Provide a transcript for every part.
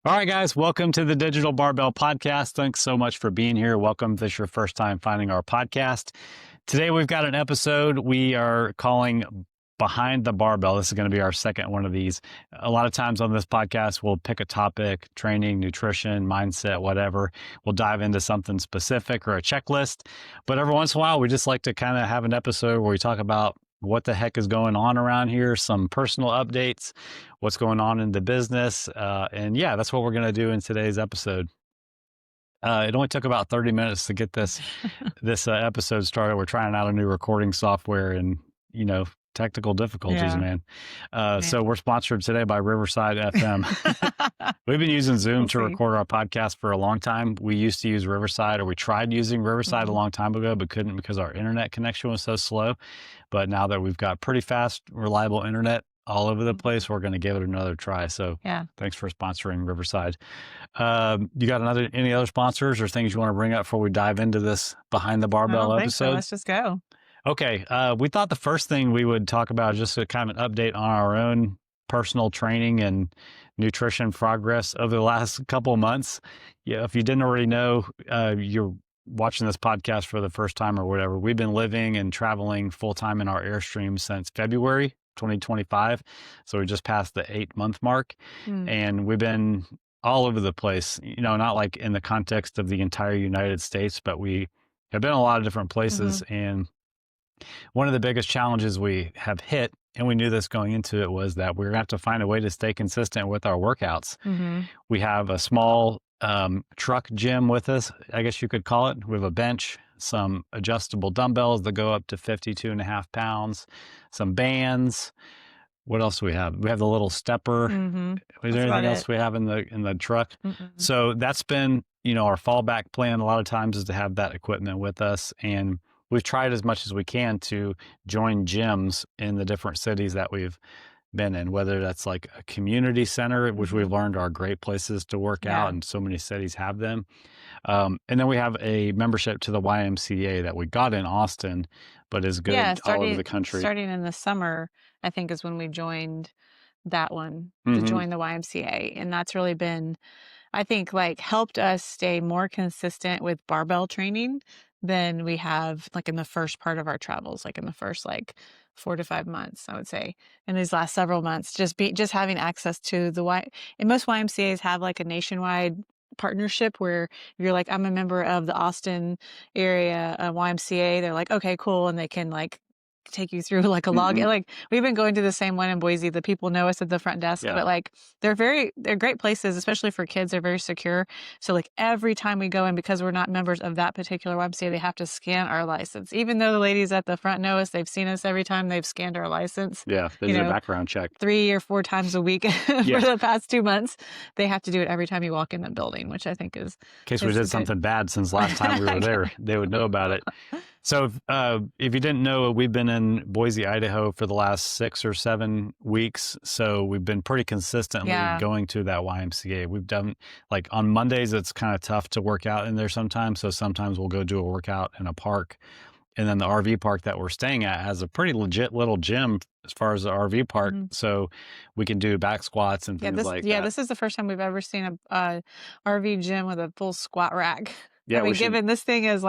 All right, guys, welcome to the Digital Barbell Podcast. Thanks so much for being here. Welcome if this is your first time finding our podcast. Today, we've got an episode we are calling Behind the Barbell. This is going to be our second one of these. A lot of times on this podcast, we'll pick a topic, training, nutrition, mindset, whatever. We'll dive into something specific or a checklist. But every once in a while, we just like to kind of have an episode where we talk about what the heck is going on around here, some personal updates, what's going on in the business. And yeah, that's what we're going to do in today's episode. It only took about 30 minutes to get this episode started. We're trying out a new recording software and, technical difficulties, man. So we're sponsored today by Riverside FM. We've been using Zoom to record our podcast for a long time. We used to use Riverside, or we tried using Riverside a long time ago, but couldn't because our internet connection was so slow. But now that we've got pretty fast, reliable internet all over the place, we're going to give it another try. So thanks for sponsoring Riverside. You got any other sponsors or things you want to bring up before we dive into this Behind the Barbell episode? So. Let's just go. Okay. We thought the first thing we would talk about is just a kind of an update on our own personal training and nutrition progress over the last couple of months. Yeah, if you didn't already know, you're watching this podcast for the first time or whatever. We've been living and traveling full time in our Airstream since February 2025. So we just passed the 8-month mark and we've been all over the place, not like in the context of the entire United States, but we have been in a lot of different places. And one of the biggest challenges we have hit, and we knew this going into it, was that we're going to have to find a way to stay consistent with our workouts. We have a small truck gym with us, I guess you could call it. We have a bench, some adjustable dumbbells that go up to 52.5 pounds, some bands. What else do we have? We have the little stepper. Is there anything else we have in the truck? So that's been, our fallback plan a lot of times is to have that equipment with us. And we've tried as much as we can to join gyms in the different cities that we've been in, whether that's like a community center, which we've learned are great places to work out, and so many cities have them. And then we have a membership to the YMCA that we got in Austin, but is good all over the country. Starting in the summer, I think, is when we joined that one to join the YMCA. And that's really been, I think, helped us stay more consistent with barbell training than we have in the first part of our travels, in the first 4 to 5 months, I would say. In these last several months, just having access to and most YMCAs have a nationwide partnership where you're I'm a member of the Austin area YMCA. They're okay, cool. And they can take you through a login. We've been going to the same one in Boise. The people know us at the front desk, but they're great places, especially for kids. They're very secure. So every time we go in, because we're not members of that particular website, they have to scan our license. Even though the ladies at the front know us, they've seen us every time they've scanned our license. Yeah, there's a background check 3 or 4 times a week for the past 2 months. They have to do it every time you walk in the building, which I think is in case we did something bad since last time we were there. They would know about it. So if you didn't know, we've been in Boise, Idaho for the last 6 or 7 weeks. So we've been pretty consistently going to that YMCA. We've done on Mondays, it's kind of tough to work out in there sometimes. So sometimes we'll go do a workout in a park. And then the RV park that we're staying at has a pretty legit little gym as far as the RV park. So we can do back squats and things like that. Yeah, this is the first time we've ever seen a RV gym with a full squat rack. Yeah, given this thing is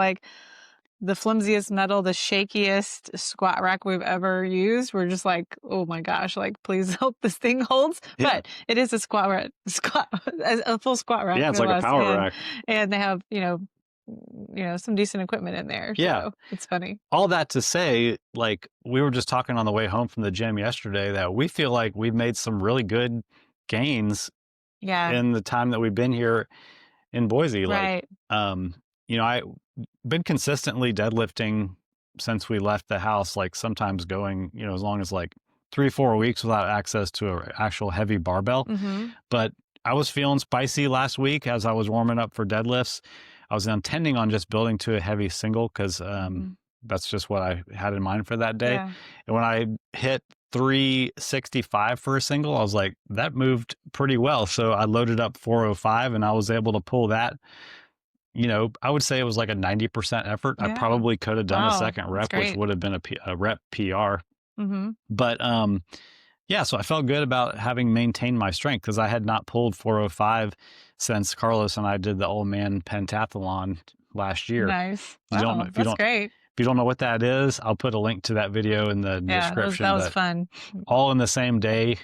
the flimsiest metal, the shakiest squat rack we've ever used. We're just oh my gosh, please hope this thing holds. Yeah. But it is a a full squat rack. Yeah, it's like a power rack. And they have, some decent equipment in there. Yeah. So it's funny. All that to say, we were just talking on the way home from the gym yesterday that we feel like we've made some really good gains in the time that we've been here in Boise. Right. I've been consistently deadlifting since we left the house, sometimes going, as long as 3-4 weeks without access to an actual heavy barbell. But I was feeling spicy last week as I was warming up for deadlifts. I was intending on just building to a heavy single because that's just what I had in mind for that day. Yeah. And when I hit 365 for a single, I was like, that moved pretty well. So I loaded up 405 and I was able to pull that. I would say it was a 90% effort. I probably could have done a second rep, which would have been a rep PR. But Yeah, so I felt good about having maintained my strength because I had not pulled 405 since Carlos and I did the old man pentathlon last year. Nice. You don't know Wow, that's great. if you don't know what that is, I'll put a link to that video in the Yeah, that description. was But fun. all in the same day,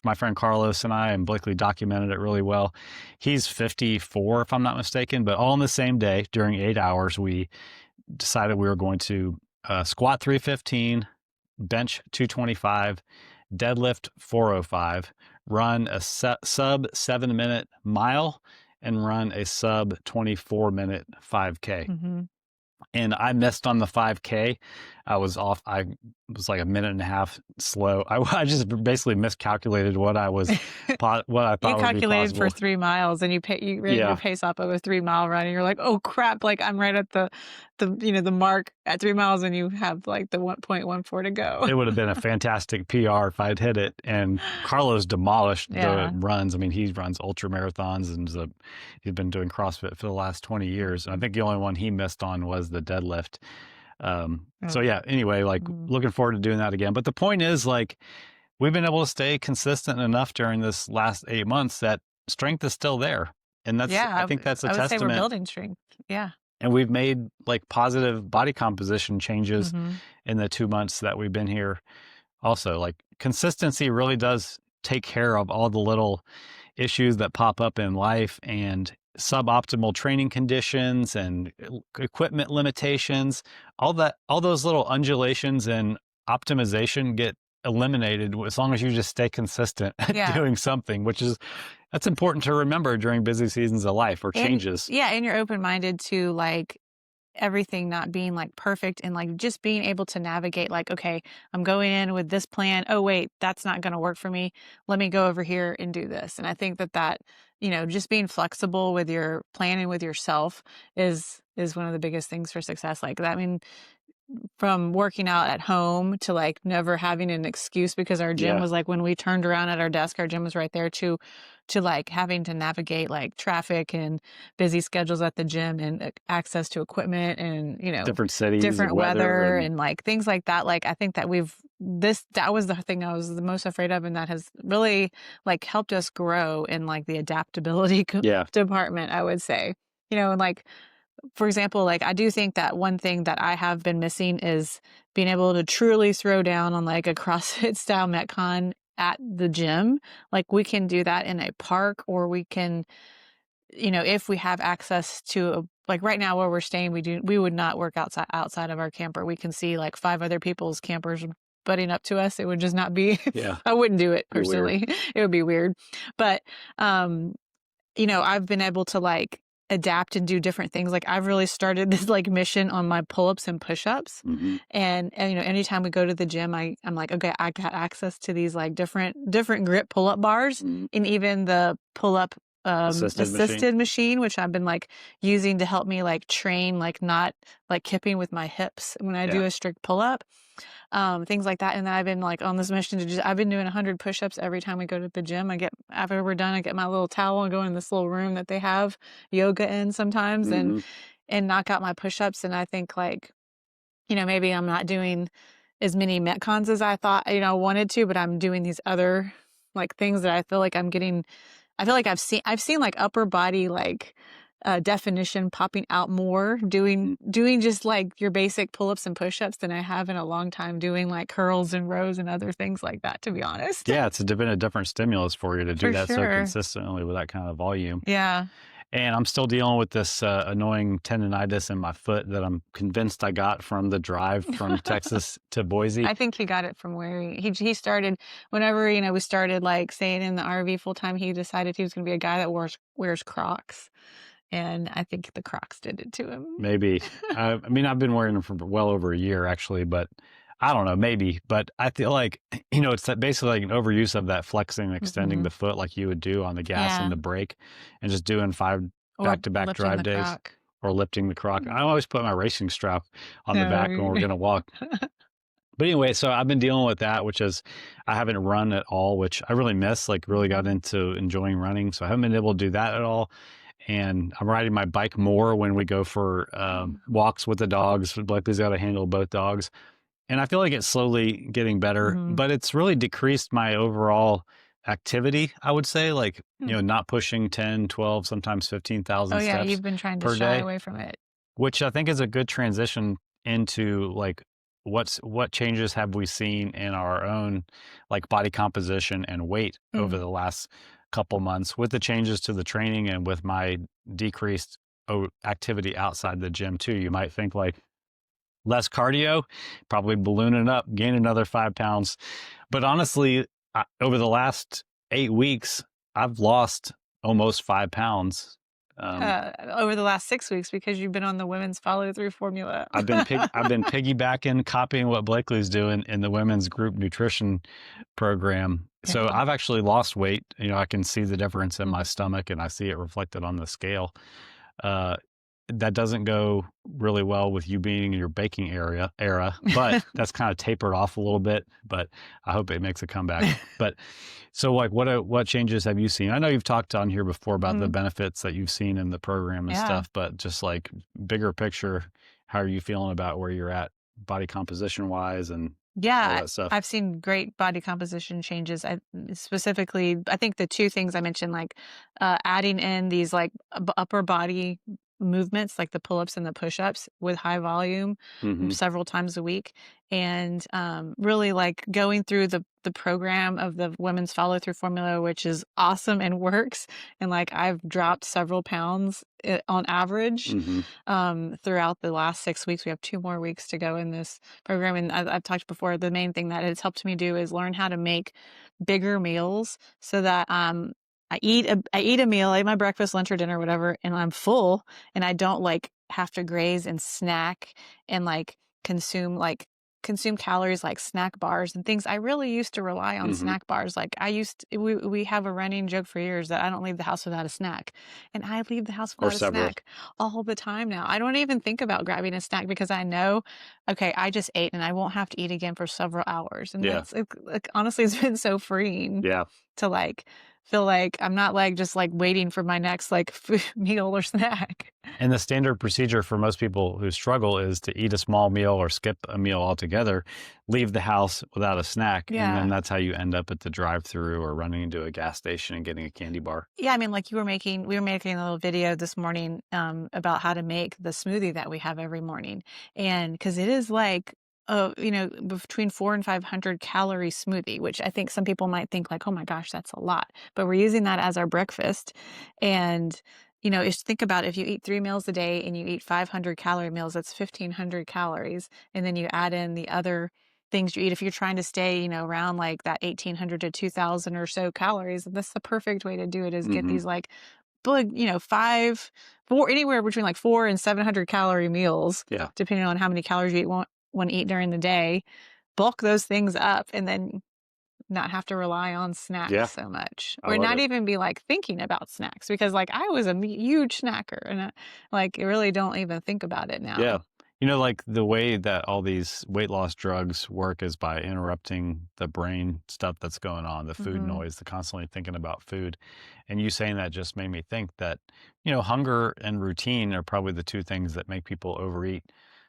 my friend Carlos and I and Blakely documented it really well. He's 54, if I'm not mistaken, but all in the same day during 8 hours, we decided we were going to squat 315, bench 225, deadlift 405, run a sub 7-minute mile, and run a sub 24-minute 5K. Mm-hmm. And I missed on the 5K. I was off. I was like a minute and a half slow. I just basically miscalculated what I was, what I thought You would be calculated possible. for 3 miles and you ran your pace off of a 3-mile run and you're like, oh crap, like I'm right at the mark at 3 miles and you have like the 1.14 to go. It would have been a fantastic PR if I'd hit it. And Carlos demolished the runs. I mean, he runs ultra marathons and he's been doing CrossFit for the last 20 years. And I think the only one he missed on was the deadlift. So yeah, anyway, like looking forward to doing that again. But the point is, like, we've been able to stay consistent enough during this last 8 months that strength is still there. And that's, I think that's a testament. I would say we're building strength. Yeah. And we've made like positive body composition changes in the 2 months that we've been here. Also, like, consistency really does take care of all the little issues that pop up in life and suboptimal training conditions and equipment limitations. All those little undulations and optimization get eliminated as long as you just stay consistent at doing something, that's important to remember during busy seasons of life or changes. And you're open-minded to like everything not being like perfect and like just being able to navigate like, okay, I'm going in with this plan. Oh, wait, that's not going to work for me. Let me go over here and do this. And I think that, just being flexible with your planning with yourself is one of the biggest things for success. Like that, I mean, from working out at home to like never having an excuse because our gym was like, when we turned around at our desk, our gym was right there, to like having to navigate like traffic and busy schedules at the gym and access to equipment and, different cities, different weather and like things like that. Like, I think that that was the thing I was the most afraid of. And that has really like helped us grow in like the adaptability department, I would say, and like, for example, like I do think that one thing that I have been missing is being able to truly throw down on like a CrossFit style Metcon at the gym. Like we can do that in a park, or we can, if we have access to like right now where we're staying, we would not work outside of our camper. We can see like 5 other people's campers butting up to us. It would just not be, I wouldn't do it personally. It would be weird. But, I've been able to like adapt and do different things. Like I've really started this like mission on my pull-ups and push-ups. And anytime we go to the gym, I'm like, okay, I got access to these like different grip pull-up bars and even the pull-up assisted machine, which I've been like using to help me like train, like not like kipping with my hips when I do a strict pull-up. Things like that. And then I've been like on this mission I've been doing 100 push-ups every time we go to the gym. After we're done, I get my little towel and go in this little room that they have yoga in sometimes and knock out my push-ups. And I think like, maybe I'm not doing as many Metcons as I thought, I wanted to, but I'm doing these other like things that I feel like I've seen like upper body, like, definition popping out more doing just like your basic pull-ups and push-ups than I have in a long time doing like curls and rows and other things like that, to be honest. Yeah, it's been a different stimulus for you to do that so consistently with that kind of volume. Yeah. And I'm still dealing with this annoying tendonitis in my foot that I'm convinced I got from the drive from Texas to Boise. I think he got it from where he started. Whenever we started like staying in the RV full time, he decided he was going to be a guy that wears Crocs. And I think the Crocs did it to him. Maybe. I mean, I've been wearing them for well over a year, actually, but I don't know, maybe. But I feel like, it's basically like an overuse of that flexing and extending the foot like you would do on the gas and the brake, and just doing 5 back-to-back drive days. Or lifting the Croc. I always put my racing strap on the back when we're going to walk. But anyway, so I've been dealing with that, which is I haven't run at all, which I really miss, like really got into enjoying running. So I haven't been able to do that at all. And I'm riding my bike more when we go for walks with the dogs. Blakely's got to handle both dogs. And I feel like it's slowly getting better, but it's really decreased my overall activity, I would say, like, not pushing 10, 12, sometimes 15,000 Oh yeah, steps you've been trying to per shy day, away from it. which I think is a good transition into like what changes have we seen in our own like body composition and weight over the last couple months with the changes to the training and with my decreased activity outside the gym too. You might think like less cardio, probably ballooning up, gain another 5 pounds. But honestly, over the last 8 weeks, I've lost almost 5 pounds. Over the last 6 weeks because you've been on the women's follow through formula. I've been piggybacking, copying what Blakely's doing in the women's group nutrition program. So I've actually lost weight. I can see the difference in my stomach, and I see it reflected on the scale. That doesn't go really well with you being in your baking era, but that's kind of tapered off a little bit, but I hope it makes a comeback. But so like what changes have you seen? I know you've talked on here before about the benefits that you've seen in the program and stuff, but just like bigger picture, how are you feeling about where you're at body composition wise and all that stuff? I've seen great body composition changes. Specifically, I think the two things I mentioned, like adding in these like upper body movements like the pull-ups and the push-ups with high volume several times a week, and really like going through the program of the women's follow-through formula, which is awesome and works. And like I've dropped several pounds on average throughout the last 6 weeks. We have 2 more weeks to go in this program, and I've talked before, the main thing that it's helped me do is learn how to make bigger meals so that I eat a meal, I eat my breakfast, lunch, or dinner, whatever, and I'm full, and I don't like have to graze and snack and like consume calories like snack bars and things. I really used to rely on snack bars. Like we have a running joke for years that I don't leave the house without a snack, and I leave the house without a snack all the time now. I don't even think about grabbing a snack because I know, okay, I just ate and I won't have to eat again for several hours. And that's honestly, it's been so freeing to like feel like I'm not like just like waiting for my next like meal or snack. And the standard procedure for most people who struggle is to eat a small meal or skip a meal altogether, leave the house without a snack, and then that's how you end up at the drive-through or running into a gas station and getting a candy bar. Yeah, I mean, like we were making a little video this morning about how to make the smoothie that we have every morning, and because it is like between 400 and 500 calorie smoothie, which I think some people might think like, oh my gosh, that's a lot. But we're using that as our breakfast. And, think about if you eat 3 meals a day and you eat 500 calorie meals, that's 1,500 calories. And then you add in the other things you eat. If you're trying to stay, around like that 1,800 to 2,000 or so calories, that's the perfect way to do it is get these like big, 4, anywhere between like 400 and 700 calorie meals, depending on how many calories you want to eat during the day, bulk those things up, and then not have to rely on snacks so much, or not even be like thinking about snacks, because like I was a huge snacker and I really don't even think about it now. Yeah. Like the way that all these weight loss drugs work is by interrupting the brain stuff that's going on, the food noise, the constantly thinking about food. And you saying that just made me think that, hunger and routine are probably the two things that make people overeat.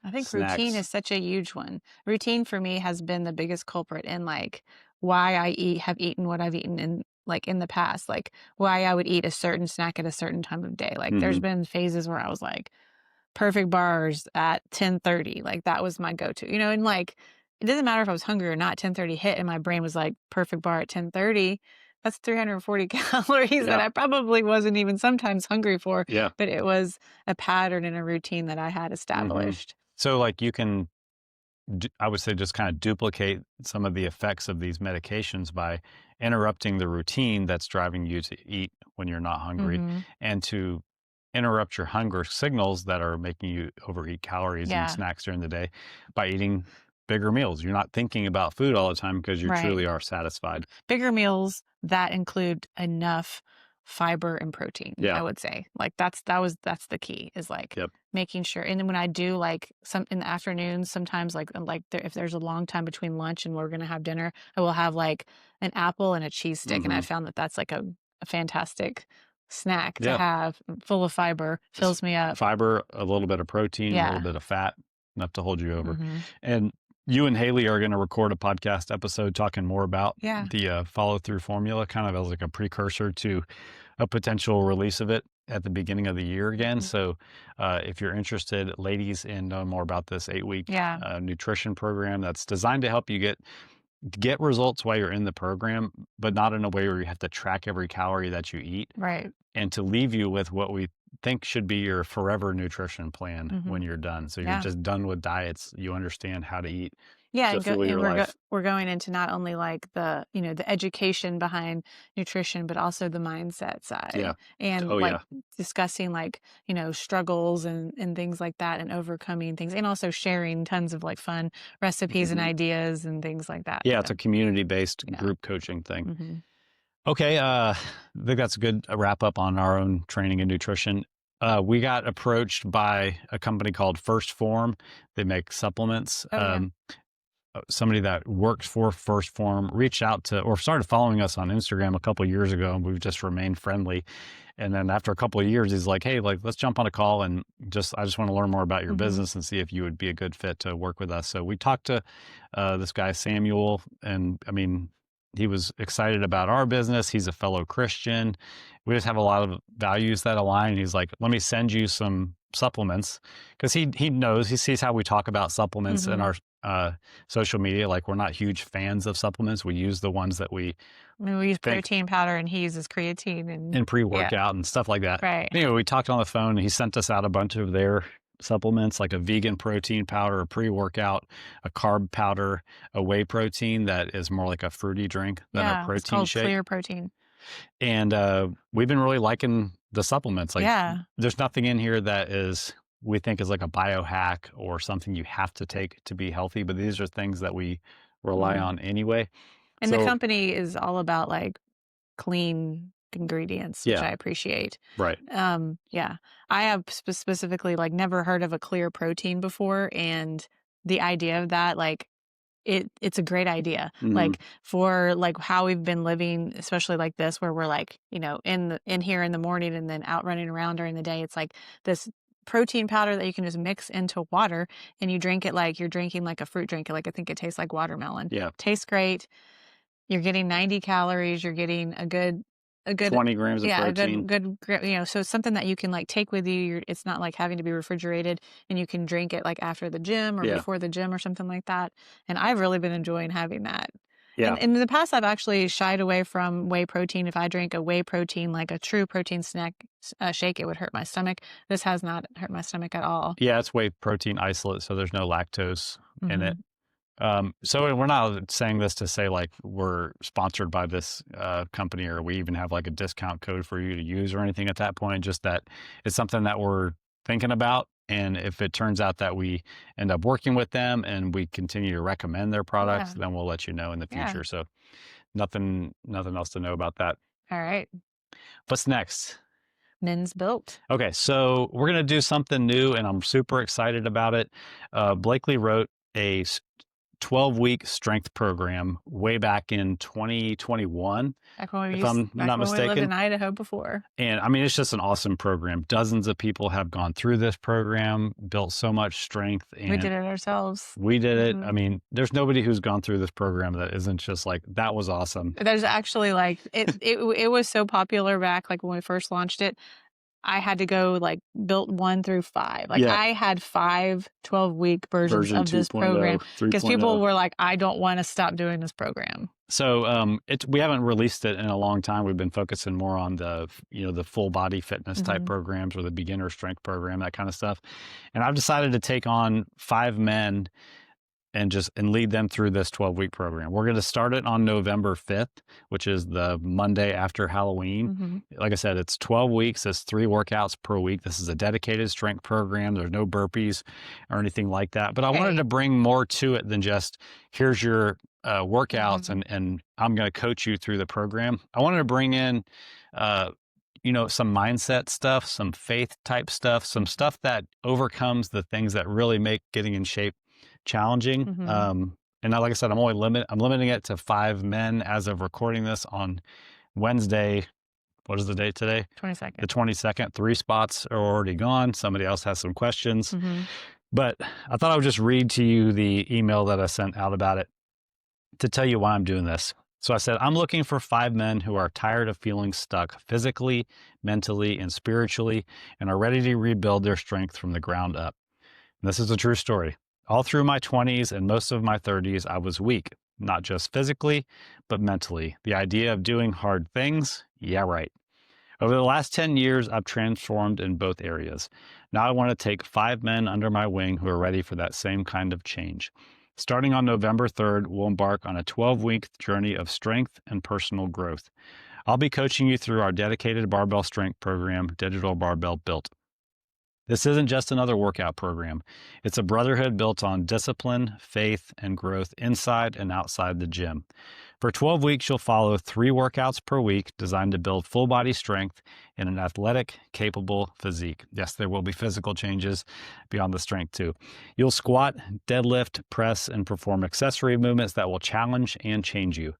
I think snacks. Routine is such a huge one. Routine for me has been the biggest culprit in like why I have eaten what I've eaten in the past, like why I would eat a certain snack at a certain time of day. Like there's been phases where I was like perfect bars at 10:30, like that was my go-to, and like it doesn't matter if I was hungry or not, 10:30 hit and my brain was like perfect bar at 10:30. That's 340 calories that I probably wasn't even sometimes hungry for, but it was a pattern and a routine that I had established. So like you can, I would say, just kind of duplicate some of the effects of these medications by interrupting the routine that's driving you to eat when you're not hungry, and to interrupt your hunger signals that are making you overeat calories and snacks during the day by eating bigger meals. You're not thinking about food all the time because you truly are satisfied. Bigger meals that include enough fiber and protein, I would say. Like that's the key, is like making sure. And then when I do like some in the afternoons, sometimes if there's a long time between lunch and we're going to have dinner, I will have like an apple and a cheese stick. And I found that that's like a fantastic snack to have, full of fiber, fills me up. Fiber, a little bit of protein, a little bit of fat, enough to hold you over. And you and Haley are going to record a podcast episode talking more about the follow-through formula, kind of as like a precursor to a potential release of it at the beginning of the year again. So if you're interested, ladies, in knowing more about this 8-week nutrition program that's designed to help you get results while you're in the program, but not in a way where you have to track every calorie that you eat. Right. And to leave you with what we think should be your forever nutrition plan when you're done. So you're just done with diets. You understand how to eat. Yeah, we're going into not only like the education behind nutrition, but also the mindset side, and discussing like struggles and things like that, and overcoming things, and also sharing tons of like fun recipes and ideas and things like that. Yeah, it's a community-based group coaching thing. Okay, I think that's a good wrap up on our own training and nutrition. We got approached by a company called First Form. They make supplements. Somebody that works for First Form reached out to, or started following us on Instagram a couple of years ago, and we've just remained friendly. And then after a couple of years, he's like, hey, like, let's jump on a call and I just want to learn more about your business and see if you would be a good fit to work with us. So we talked to this guy, Samuel, and I mean, he was excited about our business. He's a fellow Christian. We just have a lot of values that align. He's like, let me send you some supplements, because he knows, he sees how we talk about supplements in our social media. Like, we're not huge fans of supplements. We use the ones that we use protein powder, and he uses creatine and pre-workout and stuff like that. Right. Anyway, we talked on the phone, and he sent us out a bunch of their supplements, like a vegan protein powder, a pre-workout, a carb powder, a whey protein that is more like a fruity drink than a protein it's called shake. Clear Protein. And we've been really liking the supplements. Like, there's nothing in here that we think is like a biohack or something you have to take to be healthy, but these are things that we rely on anyway. And the company is all about like clean ingredients, which I appreciate. Right. I have specifically like never heard of a Clear Protein before, and the idea of that, like, it's a great idea. Like, for like how we've been living, especially like this, where we're like, in here in the morning and then out running around during the day, it's like this protein powder that you can just mix into water, and you drink it like you're drinking like a fruit drink. Like, I think it tastes like watermelon. Yeah. Tastes great. You're getting 90 calories. You're getting a good 20 grams of protein. So it's something that you can like take with you. It's not like having to be refrigerated, and you can drink it like after the gym or before the gym or something like that. And I've really been enjoying having that. Yeah. And in the past, I've actually shied away from whey protein. If I drank a whey protein, like a true protein snack shake, it would hurt my stomach. This has not hurt my stomach at all. Yeah, it's whey protein isolate, so there's no lactose in it. So we're not saying this to say like we're sponsored by this company, or we even have like a discount code for you to use or anything at that point. Just that it's something that we're thinking about. And if it turns out that we end up working with them and we continue to recommend their products, then we'll let you know in the future. So nothing else to know about that. All right. What's next? Men's Built. Okay, so we're going to do something new, and I'm super excited about it. Blakely wrote a 12-week strength program way back in 2021, if I'm not mistaken. We lived in Idaho before. And I mean, it's just an awesome program. Dozens of people have gone through this program, built so much strength. And we did it ourselves. We did it. I mean, there's nobody who's gone through this program that isn't just like, that was awesome. There's actually like, it was so popular back like when we first launched it. I had to go like built 1 through 5. Like I had 5 12-week versions of this program, because people were like, I don't want to stop doing this program. So we haven't released it in a long time. We've been focusing more on the full body fitness type programs, or the beginner strength program, that kind of stuff. And I've decided to take on 5 men and lead them through this 12-week program. We're going to start it on November 5th, which is the Monday after Halloween. Like I said, it's 12 weeks. It's 3 workouts per week. This is a dedicated strength program. There's no burpees or anything like that. But I wanted to bring more to it than just, here's your workouts and I'm going to coach you through the program. I wanted to bring in, some mindset stuff, some faith type stuff, some stuff that overcomes the things that really make getting in shape challenging. And now, like I said, I'm limiting it to 5 men as of recording this on Wednesday. What is the date today? 22nd. The 22nd. 3 spots are already gone. Somebody else has some questions. But I thought I would just read to you the email that I sent out about it to tell you why I'm doing this. So I said, I'm looking for 5 men who are tired of feeling stuck physically, mentally, and spiritually, and are ready to rebuild their strength from the ground up. And this is a true story. All through my 20s and most of my 30s, I was weak, not just physically, but mentally. The idea of doing hard things? Yeah, right. Over the last 10 years, I've transformed in both areas. Now I want to take 5 men under my wing who are ready for that same kind of change. Starting on November 3rd, we'll embark on a 12-week journey of strength and personal growth. I'll be coaching you through our dedicated barbell strength program, Digital Barbell Built. This isn't just another workout program. It's a brotherhood built on discipline, faith, and growth inside and outside the gym. For 12 weeks, you'll follow 3 workouts per week designed to build full body strength in an athletic, capable physique. Yes, there will be physical changes beyond the strength too. You'll squat, deadlift, press, and perform accessory movements that will challenge and change you.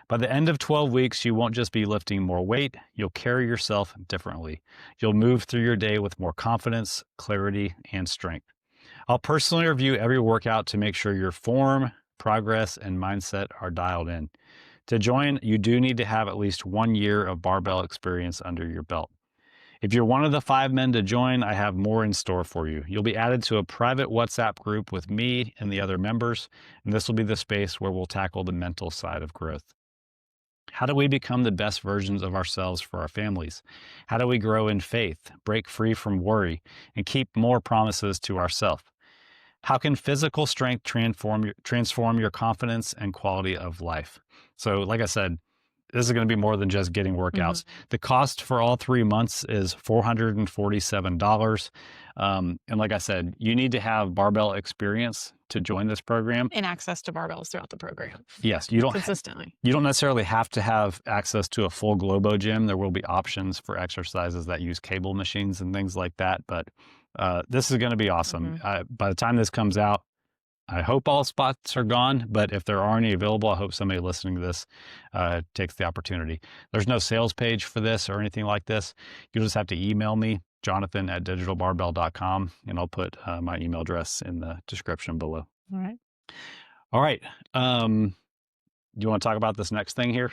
By the end of 12 weeks, you won't just be lifting more weight, you'll carry yourself differently. You'll move through your day with more confidence, clarity, and strength. I'll personally review every workout to make sure your form, progress, and mindset are dialed in. To join, you do need to have at least 1 year of barbell experience under your belt. If you're one of the 5 men to join, I have more in store for you. You'll be added to a private WhatsApp group with me and the other members, and this will be the space where we'll tackle the mental side of growth. How do we become the best versions of ourselves for our families? How do we grow in faith, break free from worry, and keep more promises to ourselves? How can physical strength transform your confidence and quality of life? So, like I said, this is going to be more than just getting workouts. The cost for all 3 months is $447. And like I said, you need to have barbell experience to join this program. And access to barbells throughout the program. Yes, you don't consistently. You don't necessarily have to have access to a full Globo gym. There will be options for exercises that use cable machines and things like that. But this is going to be awesome. By the time this comes out, I hope all spots are gone, but if there are any available, I hope somebody listening to this takes the opportunity. There's no sales page for this or anything like this. You'll just have to email me, jonathan@digitalbarbell.com, and I'll put my email address in the description below. All right. Do you want to talk about this next thing here?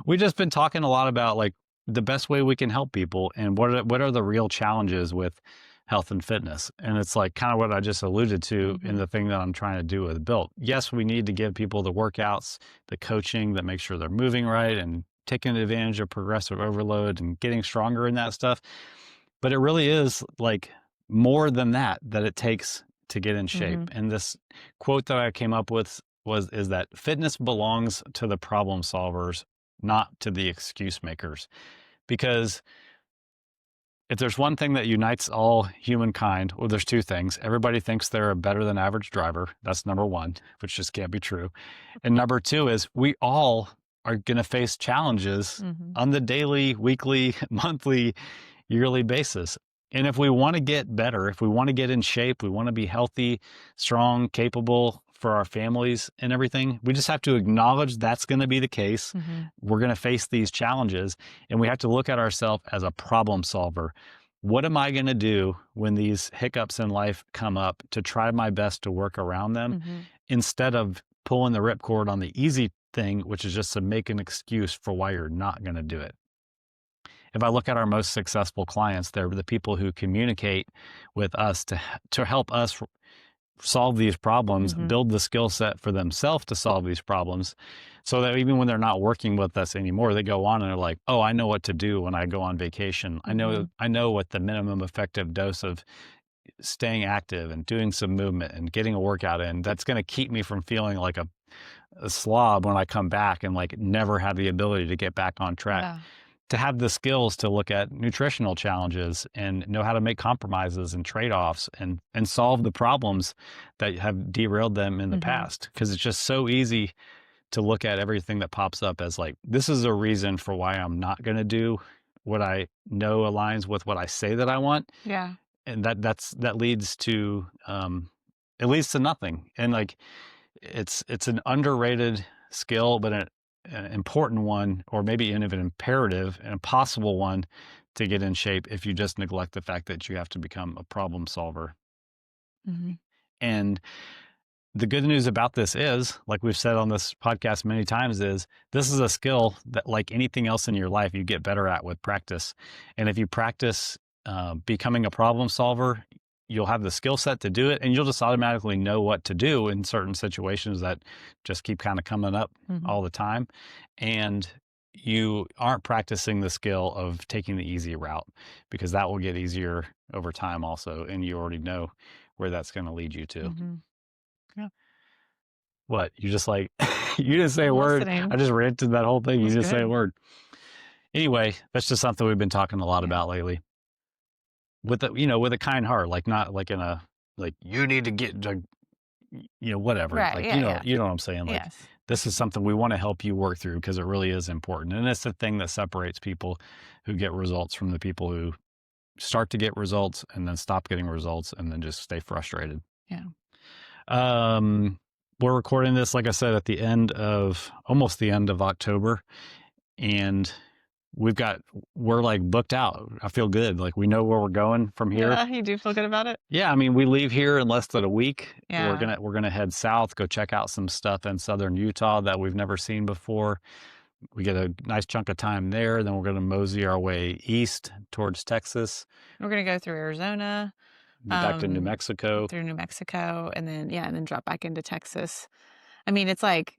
We've just been talking a lot about like the best way we can help people and what are the real challenges with health and fitness. And it's like kind of what I just alluded to in the thing that I'm trying to do with Built. Yes, we need to give people the workouts, the coaching that makes sure they're moving right and taking advantage of progressive overload and getting stronger in that stuff. But it really is like more than that it takes to get in shape. And this quote that I came up with is that fitness belongs to the problem solvers, not to the excuse makers. Because if there's one thing that unites all humankind, well, there's 2 things. Everybody thinks they're a better than average driver. That's number 1, which just can't be true. And number 2 is we all are going to face challenges on the daily, weekly, monthly, yearly basis. And if we want to get better, if we want to get in shape, we want to be healthy, strong, capable for our families and everything, we just have to acknowledge that's going to be the case. We're going to face these challenges, and we have to look at ourselves as a problem solver. What am I going to do when these hiccups in life come up to try my best to work around them instead of pulling the ripcord on the easy thing, which is just to make an excuse for why you're not going to do it. If I look at our most successful clients, they're the people who communicate with us to help us solve these problems, build the skill set for themselves to solve these problems, so that even when they're not working with us anymore, they go on and are like, oh, I know what to do when I go on vacation. I know what the minimum effective dose of staying active and doing some movement and getting a workout in, that's going to keep me from feeling like a slob when I come back and like never have the ability to get back on track. To have the skills to look at nutritional challenges and know how to make compromises and trade-offs and solve the problems that have derailed them in the past. Because it's just so easy to look at everything that pops up as like, this is a reason for why I'm not going to do what I know aligns with what I say that I want. And that leads to, it leads to nothing. And like, it's an underrated skill, but an important one, or maybe even an imperative and a possible one to get in shape if you just neglect the fact that you have to become a problem solver. Mm-hmm. And the good news about this is, like we've said on this podcast many times, is this is a skill that, like anything else in your life, you get better at with practice. And if you practice becoming a problem solver, you'll have the skill set to do it, and you'll just automatically know what to do in certain situations that just keep kind of coming up all the time. And you aren't practicing the skill of taking the easy route, because that will get easier over time also, and you already know where that's going to lead you to. Yeah. What? You just like, you didn't say a word. Listening. I just ranted that whole thing. You didn't say a word. Anyway, that's just something we've been talking a lot about lately. With a, with a kind heart, like not like in a, like, you need to get, whatever. Right. Like, Yeah, you know what I'm saying? Like, yes. This is something we want to help you work through, because it really is important. And it's the thing that separates people who get results from the people who start to get results and then stop getting results and then just stay frustrated. Yeah. We're recording this, like I said, at the almost the end of October, and we're like booked out. I feel good. Like, we know where we're going from here. Yeah, you do feel good about it? Yeah. I mean, we leave here in less than a week. Yeah. We're going to head south, go check out some stuff in southern Utah that we've never seen before. We get a nice chunk of time there. Then we're going to mosey our way east towards Texas. We're going to go through Arizona. Back to New Mexico. Through New Mexico, and then drop back into Texas. I mean, it's like,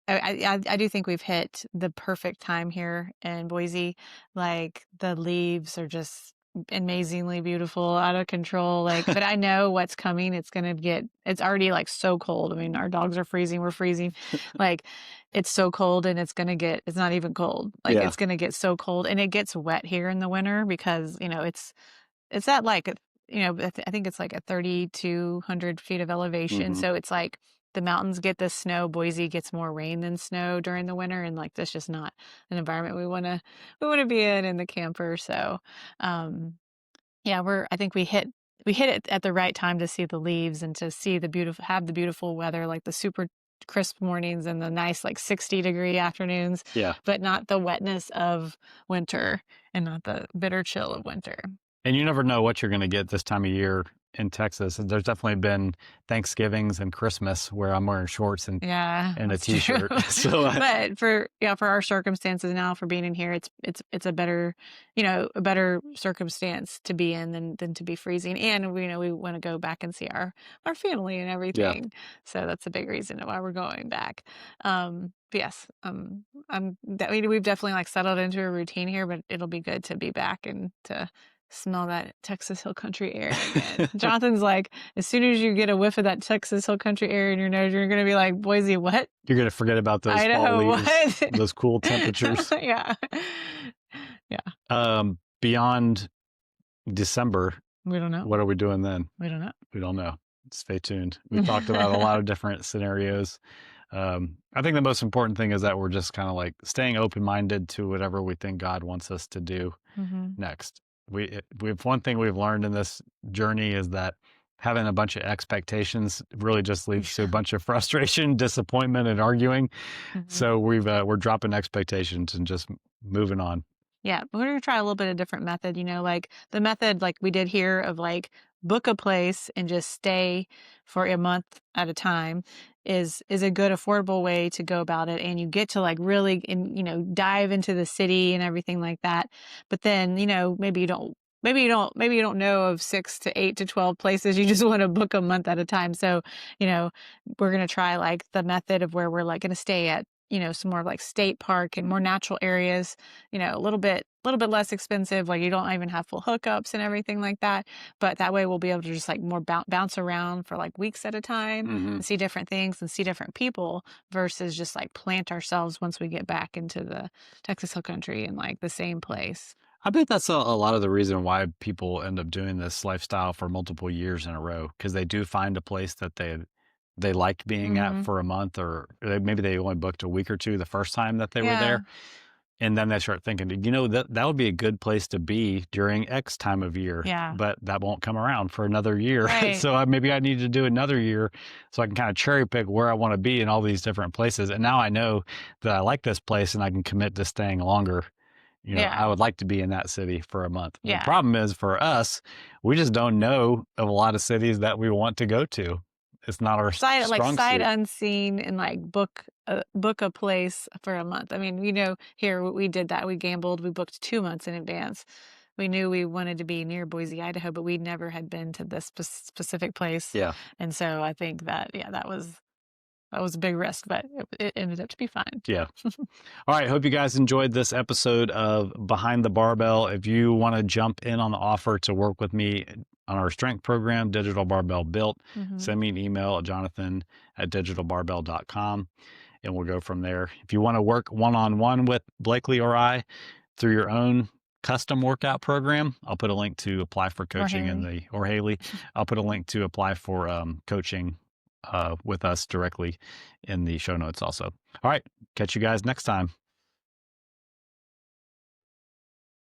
I do think we've hit the perfect time here in Boise. Like, the leaves are just amazingly beautiful, out of control. Like, but I know what's coming. It's already like so cold. I mean, our dogs are freezing. We're freezing. Like, it's so cold, and it's not even cold. Like, it's going to get so cold, and it gets wet here in the winter because, it's at like, I think it's like a 3,200 feet of elevation. So it's like the mountains get the snow. Boise gets more rain than snow during the winter. And like, that's just not an environment we want to be in the camper. So, I think we hit it at the right time to see the leaves and to see have the beautiful weather, like the super crisp mornings and the nice, like 60-degree afternoons. Yeah. But not the wetness of winter and not the bitter chill of winter. And you never know what you're going to get this time of year in Texas. And there's definitely been Thanksgivings and Christmas where I'm wearing shorts and a t-shirt. So, but for our circumstances now, for being in here, it's a better, a better circumstance to be in than to be freezing. And we want to go back and see our family and everything. Yeah. So that's a big reason why we're going back. But yes, we've definitely like settled into a routine here, but it'll be good to be back and to smell that Texas Hill Country air again. Jonathan's like, as soon as you get a whiff of that Texas Hill Country air in your nose, you're going to be like, Boise, what? You're going to forget about those fall leaves, those cool temperatures. Yeah. Beyond December, we don't know. What are we doing then? We don't know. We don't know. Stay tuned. We've talked about a lot of different scenarios. I think the most important thing is that we're just kind of like staying open-minded to whatever we think God wants us to do next. We've one thing we've learned in this journey is that having a bunch of expectations really just leads to a bunch of frustration, disappointment, and arguing. So we're dropping expectations and just moving on. Yeah, we're going to try a little bit of different method, like the method like we did here of like book a place and just stay for a month at a time is a good affordable way to go about it. And you get to like really, dive into the city and everything like that. But then, maybe you don't know of 6 to 8 to 12 places. You just want to book a month at a time. So, we're going to try like the method of where we're like going to stay at, some more like state park and more natural areas, a little bit less expensive. Like, you don't even have full hookups and everything like that. But that way we'll be able to just like more bounce around for like weeks at a time and see different things and see different people versus just like plant ourselves once we get back into the Texas Hill Country in like the same place. I bet that's a lot of the reason why people end up doing this lifestyle for multiple years in a row, because they do find a place that they liked being at for a month, or maybe they only booked a week or two the first time that they were there. And then they start thinking, that would be a good place to be during X time of year. Yeah. But that won't come around for another year. Right. So maybe I need to do another year so I can kind of cherry pick where I want to be in all these different places. And now I know that I like this place and I can commit to staying longer. I would like to be in that city for a month. Yeah. The problem is for us, we just don't know of a lot of cities that we want to go to. It's not our strong sight suit. unseen and like book a place for a month. I mean, here we did that. We gambled. We booked 2 months in advance. We knew we wanted to be near Boise, Idaho, but we never had been to this specific place. Yeah. And so I think that, that was a big risk, but it ended up to be fine. Yeah. All right. Hope you guys enjoyed this episode of Behind the Barbell. If you want to jump in on the offer to work with me on our strength program, Digital Barbell Built, send me an email at jonathan@digitalbarbell.com, and we'll go from there. If you want to work one-on-one with Blakely or I through your own custom workout program, I'll put a link to apply for coaching or Haley. I'll put a link to apply for coaching with us directly in the show notes also. All right. Catch you guys next time.